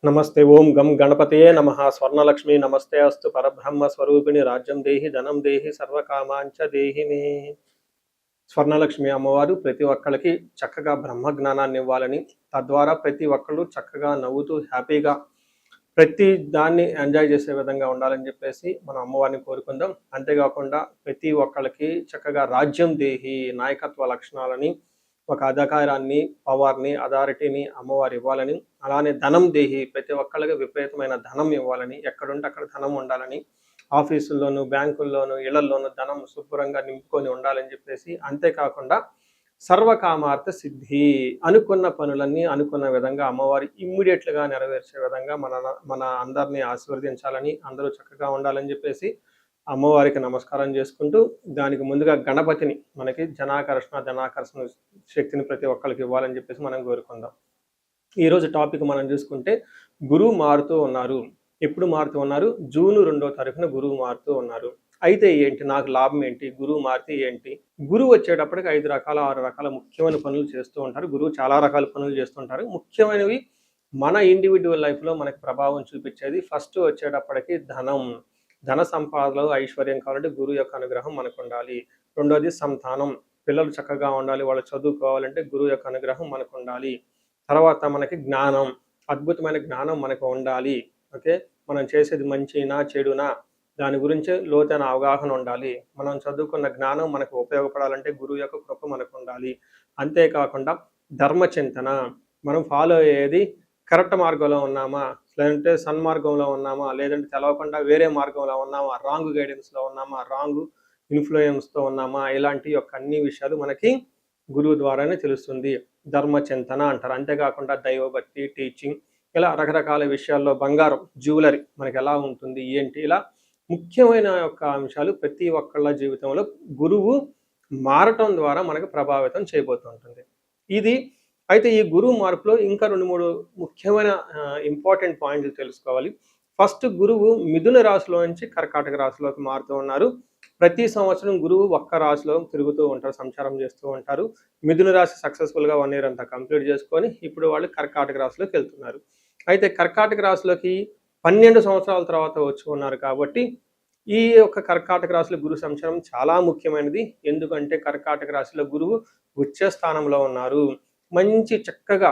नमस्ते ओं गम गणपतये नमः स्वर्णलक्ष्मी नमस्ते अस्तु परब्रह्म स्वरूपिणी राज्यं देहि धनं देहि सर्वकामांच देहि मे స్వర్ణలక్ష్మి అమ్మవారు ప్రతి ఒక్కళ్ళకి చక్కగా బ్రహ్మ జ్ఞానాన్ని ఇవ్వాలని తద్వారా ప్రతి ఒక్కళ్ళు చక్కగా నవ్వుతూ హ్యాపీగా ప్రతి దాన్ని ఎంజాయ్ చేసే విధంగా ఉండాలని చెప్పేసి మనం అమ్మవారిని కోరుకుందాం. అంతేకాకుండా ప్రతి ఒక్కళ్ళకి చక్కగా రాజ్యం దేహి నాయకత్వ లక్షణాలని ఒక అధికారాన్ని పవర్ని అథారిటీని అమ్మవారు ఇవ్వాలని, అలానే ధనం దేహి ప్రతి ఒక్కళ్ళకి విపరీతమైన ధనం ఇవ్వాలని, ఎక్కడుంటే అక్కడ ధనం ఉండాలని, ఆఫీసుల్లోనూ బ్యాంకుల్లోనూ ఇళ్లల్లోనూ ధనం శుభ్రంగా నింపుకొని ఉండాలని చెప్పేసి, అంతేకాకుండా సర్వకామార్థ సిద్ధి అనుకున్న పనులన్నీ అనుకున్న విధంగా అమ్మవారి ఇమ్మీడియట్లుగా నెరవేర్చే విధంగా మన అందరినీ ఆశీర్వదించాలని, అందరూ చక్కగా ఉండాలని చెప్పేసి అమ్మవారికి నమస్కారం చేసుకుంటూ, దానికి ముందుగా గణపతిని మనకి ధనాకర్షణ శక్తిని ప్రతి ఒక్కరికి ఇవ్వాలని చెప్పేసి మనం కోరుకుందాం. ఈరోజు టాపిక్ మనం చూసుకుంటే గురువు మారుతూ ఉన్నారు. ఎప్పుడు మారుతూ ఉన్నారు? జూన్ 2వ తారీఖున గురువు మారుతూ ఉన్నారు. అయితే ఏంటి, నాకు లాభం ఏంటి, గురువు మారితే ఏంటి? గురువు వచ్చేటప్పటికి 5 రకాల 6 రకాల ముఖ్యమైన పనులు చేస్తూ ఉంటారు. గురువు చాలా రకాల పనులు చేస్తుంటారు. ముఖ్యమైనవి మన ఇండివిజువల్ లైఫ్లో మనకి ప్రభావం చూపించేది ఫస్ట్ వచ్చేటప్పటికి ధన సంపాదనలో ఐశ్వర్యం కావాలంటే గురువు యొక్క అనుగ్రహం మనకు ఉండాలి. రెండోది సంతానం, పిల్లలు చక్కగా ఉండాలి, వాళ్ళు చదువుకోవాలంటే గురువు యొక్క అనుగ్రహం మనకు ఉండాలి. తర్వాత మనకి జ్ఞానం, అద్భుతమైన జ్ఞానం మనకు ఉండాలి. ఓకే, మనం చేసేది మంచినా చెడునా దాని గురించి లోతైన అవగాహన ఉండాలి. మనం చదువుకున్న జ్ఞానం మనకు ఉపయోగపడాలంటే గురువు యొక్క కృప మనకు ఉండాలి. అంతేకాకుండా ధర్మచింతన, మనం ఫాలో అయ్యేది కరెక్ట్ మార్గంలో ఉన్నామా, లేదంటే సన్మార్గంలో ఉన్నామా, లేదంటే తెలవకుండా వేరే మార్గంలో ఉన్నామా, రాంగ్ గైడెన్స్లో ఉన్నామా, రాంగ్ ఇన్ఫ్లుయెన్స్తో ఉన్నామా, ఇలాంటి యొక్క అన్ని విషయాలు మనకి గురువు ద్వారానే తెలుస్తుంది. ధర్మచింతన అంటారు. అంతేకాకుండా దైవభక్తి, టీచింగ్, ఇలా రకరకాల విషయాల్లో బంగారం, జ్యువెలరీ మనకి ఎలా ఉంటుంది ఏంటి, ఇలా ముఖ్యమైన యొక్క అంశాలు ప్రతి ఒక్కళ్ళ జీవితంలో గురువు మారటం ద్వారా మనకు ప్రభావితం చేయబోతుంటుంది. ఇది అయితే ఈ గురువు మార్పులో ఇంకా 2-3 ముఖ్యమైన ఇంపార్టెంట్ పాయింట్లు తెలుసుకోవాలి. ఫస్ట్, గురువు మిథున రాశిలో నుంచి కర్కాటక రాశిలోకి మారుతూ ఉన్నారు. ప్రతి సంవత్సరం గురువు ఒక్క రాశిలో తిరుగుతూ ఉంటారు, సంచారం చేస్తూ ఉంటారు. మిథున రాశి సక్సెస్ఫుల్గా 1 ఇయర్ అంతా కంప్లీట్ చేసుకొని ఇప్పుడు వాళ్ళు కర్కాటక రాశిలోకి వెళ్తున్నారు. అయితే కర్కాటక రాశిలోకి 12 సంవత్సరాల తర్వాత వచ్చి ఉన్నారు కాబట్టి ఈ యొక్క కర్కాటక రాశిలో గురు సంచారం చాలా ముఖ్యమైనది. ఎందుకంటే కర్కాటక రాశిలో గురువు ఉచ్చ స్థానంలో ఉన్నారు. మంచి చక్కగా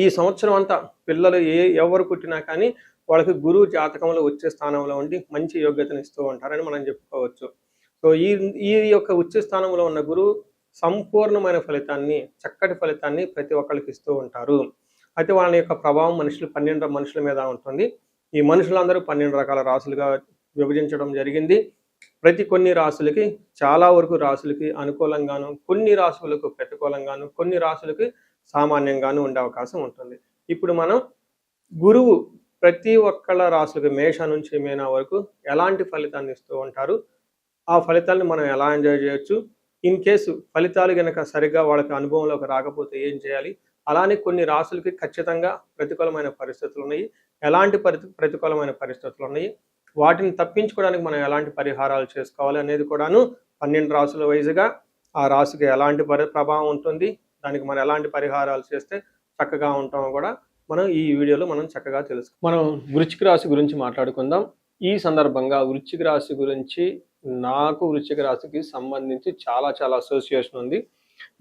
ఈ సంవత్సరం అంతా పిల్లలు ఎవరు పుట్టినా కానీ వాళ్ళకి గురువు జాతకంలో వచ్చే స్థానంలో ఉండి మంచి యోగ్యతను ఇస్తూ ఉంటారని మనం చెప్పుకోవచ్చు. సో ఈ యొక్క ఉచ్చ స్థానంలో ఉన్న గురువు సంపూర్ణమైన ఫలితాన్ని, చక్కటి ఫలితాన్ని ప్రతి ఒక్కరికి ఇస్తూ ఉంటారు. అయితే వాళ్ళ యొక్క ప్రభావం 12 మనుషుల మీద ఉంటుంది. ఈ మనుషులందరూ 12 రకాల రాశులుగా విభజించడం జరిగింది. కొన్ని రాశులకి, చాలా వరకు రాశులకి అనుకూలంగాను, కొన్ని రాశులకు ప్రతికూలంగాను, కొన్ని రాశులకి సామాన్యంగాను ఉండే అవకాశం ఉంటుంది. ఇప్పుడు మనం గురువు ప్రతి ఒక్కళ్ళ రాశులకి మేష నుంచి మీన వరకు ఎలాంటి ఫలితాన్ని ఇస్తూ ఉంటారు, ఆ ఫలితాలను మనం ఎలా ఎంజాయ్ చేయొచ్చు, ఇన్ కేసు ఫలితాలు కనుక సరిగ్గా వాళ్ళకి అనుభవంలోకి రాకపోతే ఏం చేయాలి, అలానే కొన్ని రాశులకి ఖచ్చితంగా ప్రతికూలమైన పరిస్థితులు ఉన్నాయి, ఎలాంటి ప్రతికూలమైన పరిస్థితులు ఉన్నాయి, వాటిని తప్పించుకోవడానికి మనం ఎలాంటి పరిహారాలు చేసుకోవాలి అనేది కూడాను 12 రాశుల వైజ్గా ఆ రాశికి ఎలాంటి ప్రభావం ఉంటుంది, దానికి మనం ఎలాంటి పరిహారాలు చేస్తే చక్కగా ఉంటామో కూడా మనం ఈ వీడియోలో మనం చక్కగా మనం వృశ్చిక రాశి గురించి మాట్లాడుకుందాం. ఈ సందర్భంగా వృశ్చిక రాశి గురించి నాకు వృశ్చిక రాశికి సంబంధించి చాలా అసోసియేషన్ ఉంది.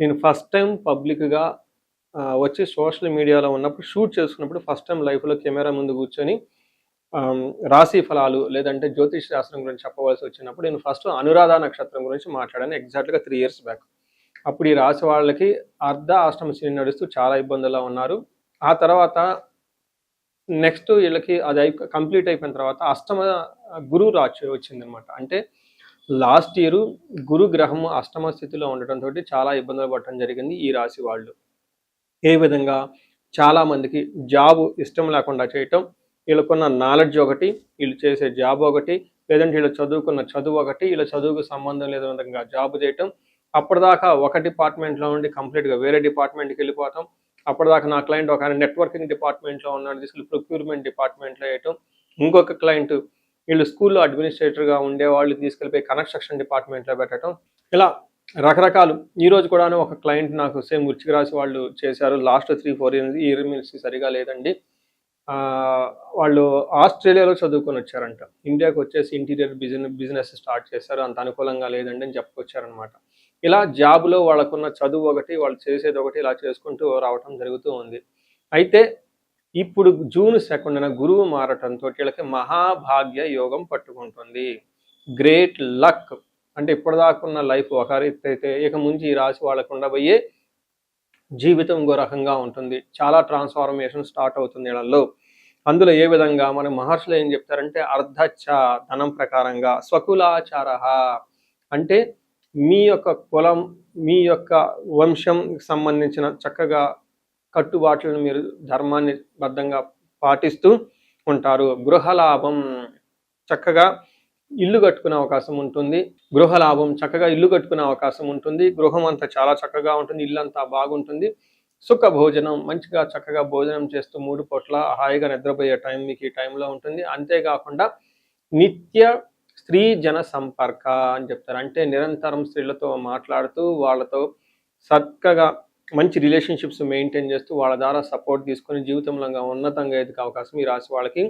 నేను ఫస్ట్ టైం పబ్లిక్గా వచ్చి సోషల్ మీడియాలో ఉన్నప్పుడు షూట్ చేసుకున్నప్పుడు ఫస్ట్ టైం లైఫ్లో కెమెరా ముందు కూర్చొని రాశి ఫలాలు లేదంటే జ్యోతిష్ శాస్త్రం గురించి చెప్పవలసి వచ్చినప్పుడు నేను ఫస్ట్ అనురాధ నక్షత్రం గురించి మాట్లాడాను, ఎగ్జాక్ట్గా 3 years బ్యాక్. అప్పుడు ఈ రాశి వాళ్ళకి అష్టమ శని నడుస్తూ చాలా ఇబ్బందుల్లో ఉన్నారు. ఆ తర్వాత నెక్స్ట్ వీళ్ళకి అది కంప్లీట్ అయిపోయిన తర్వాత అష్టమ గురు రాశి వచ్చిందనమాట. అంటే లాస్ట్ ఇయర్ గురు గ్రహం అష్టమ స్థితిలో ఉండటంతో చాలా ఇబ్బందులు పడటం జరిగింది ఈ రాశి వాళ్ళు. ఏ విధంగా, చాలా మందికి జాబ్ ఇష్టం లేకుండా చేయటం, వీళ్ళకున్న నాలెడ్జ్ ఒకటి, వీళ్ళు చేసే జాబ్ ఒకటి, లేదంటే వీళ్ళు చదువుకున్న చదువు ఒకటి, వీళ్ళ చదువుకు సంబంధం లేని విధంగా జాబ్ చేయటం, అప్పటిదాకా ఒక డిపార్ట్మెంట్లో ఉండి కంప్లీట్గా వేరే డిపార్ట్మెంట్కి వెళ్ళిపోవటం, అప్పటిదాకా నా క్లయింట్ ఒక నెట్వర్కింగ్ డిపార్ట్మెంట్లో ఉన్నాడు తీసుకెళ్ళి ప్రొక్యూర్మెంట్ డిపార్ట్మెంట్లో వేయటం, ఇంకొక క్లయింట్ వీళ్ళు స్కూల్లో అడ్మినిస్ట్రేటర్గా ఉండే వాళ్ళు తీసుకెళ్ళిపోయి కన్స్ట్రక్షన్ డిపార్ట్మెంట్లో పెట్టడం, ఇలా రకరకాలు. ఈరోజు కూడా ఒక క్లయింట్ నాకు సేమ్ వృశ్చిక రాశి వాళ్ళు చేశారు. లాస్ట్ 3-4 ఇయర్స్ సరిగా లేదండి, వాళ్ళు ఆస్ట్రేలియాలో చదువుకొని వచ్చారంట. ఇండియాకి వచ్చేసి ఇంటీరియర్ బిజినెస్ స్టార్ట్ చేశారు. అంత అనుకూలంగా లేదండి అని చెప్పుకొచ్చారనమాట. ఇలా జాబ్‌లో వాళ్ళకున్న చదువు ఒకటి, వాళ్ళు చేసేది ఒకటి ఇలా చేసుకుంటూ రావటం జరుగుతూ ఉంది. అయితే ఇప్పుడు జూన్ 2న గురువు మారటంతో వీళ్ళకి మహాభాగ్య యోగం పట్టుకుంటుంది. Great luck. అంటే ఇప్పటిదాకా ఉన్న లైఫ్ ఒక ఎత్తైతే ఇక ముందు ఈ రాశి వాళ్ళకు ఉండబోయే జీవితం ఇంకో రకంగా ఉంటుంది. చాలా ట్రాన్స్ఫార్మేషన్ స్టార్ట్ అవుతుంది వీళ్ళల్లో. అందులో ఏ విధంగా మన మహర్షులు ఏం చెప్తారంటే అర్ధచ్చ ధనం ప్రకారంగా స్వకులాచారః అంటే మీ యొక్క కులం, మీ యొక్క వంశం సంబంధించిన చక్కగా కట్టుబాట్లను మీరు ధర్మాన్ని బద్ధంగా పాటిస్తూ ఉంటారు. గృహలాభం చక్కగా ఇల్లు కట్టుకునే అవకాశం ఉంటుంది. గృహలాభం చక్కగా ఇల్లు కట్టుకునే అవకాశం ఉంటుంది. గృహం అంతా చాలా చక్కగా ఉంటుంది. ఇల్లంతా బాగుంటుంది. సుఖ భోజనం మంచిగా చక్కగా భోజనం చేస్తూ 3 పూట్ల హాయిగా నిద్రపోయే టైం మీకు ఈ టైంలో ఉంటుంది. అంతేకాకుండా నిత్య స్త్రీ జన సంపర్క అని చెప్తారు. అంటే నిరంతరం స్త్రీలతో మాట్లాడుతూ వాళ్ళతో చక్కగా మంచి రిలేషన్షిప్స్ మెయింటైన్ చేస్తూ వాళ్ళ ద్వారా సపోర్ట్ తీసుకొని జీవితంలో ఉన్నతంగా ఎదిగే అవకాశం ఈ రాశి వాళ్ళకి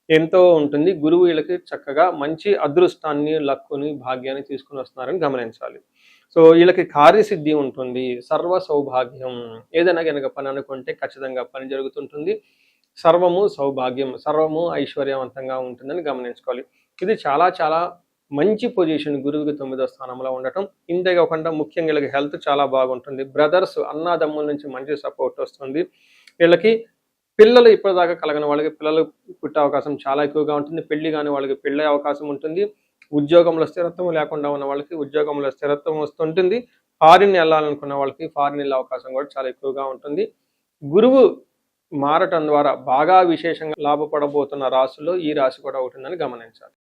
ఎంతో ఉంటుంది. గురువు వీళ్ళకి చక్కగా మంచి అదృష్టాన్ని, లక్కుని, భాగ్యాన్ని తీసుకుని వస్తున్నారని గమనించాలి. సో వీళ్ళకి కార్యసిద్ధి ఉంటుంది. సర్వ సౌభాగ్యం. ఏదైనా కనుక పని అనుకుంటే ఖచ్చితంగా పని జరుగుతుంటుంది. సర్వము సౌభాగ్యం, సర్వము ఐశ్వర్యవంతంగా ఉంటుందని గమనించుకోవాలి. ఇది చాలా చాలా మంచి పొజిషన్ గురువుకి 9వ స్థానంలో ఉండటం. ఇంతే కాకుండా ముఖ్యంగా వీళ్ళకి హెల్త్ చాలా బాగుంటుంది. బ్రదర్స్ అన్నదమ్ముల నుంచి మంచి సపోర్ట్ వస్తుంది. వీళ్ళకి పిల్లలు ఇప్పటిదాకా కలగని వాళ్ళకి పిల్లలు పుట్టే అవకాశం చాలా ఎక్కువగా ఉంటుంది. పెళ్లి కాని వాళ్ళకి పెళ్ళే అవకాశం ఉంటుంది. ఉద్యోగంలో స్థిరత్వం లేకుండా ఉన్న వాళ్ళకి ఉద్యోగంలో స్థిరత్వం వస్తుంటుంది. ఫారిన్ వెళ్ళాలనుకున్న వాళ్ళకి ఫారిన్ వెళ్ళే అవకాశం కూడా చాలా ఎక్కువగా ఉంటుంది. గురువు మారటం ద్వారా బాగా విశేషంగా లాభపడబోతున్న రాశుల్లో ఈ రాశి కూడా ఉంటుందని గమనించాలి.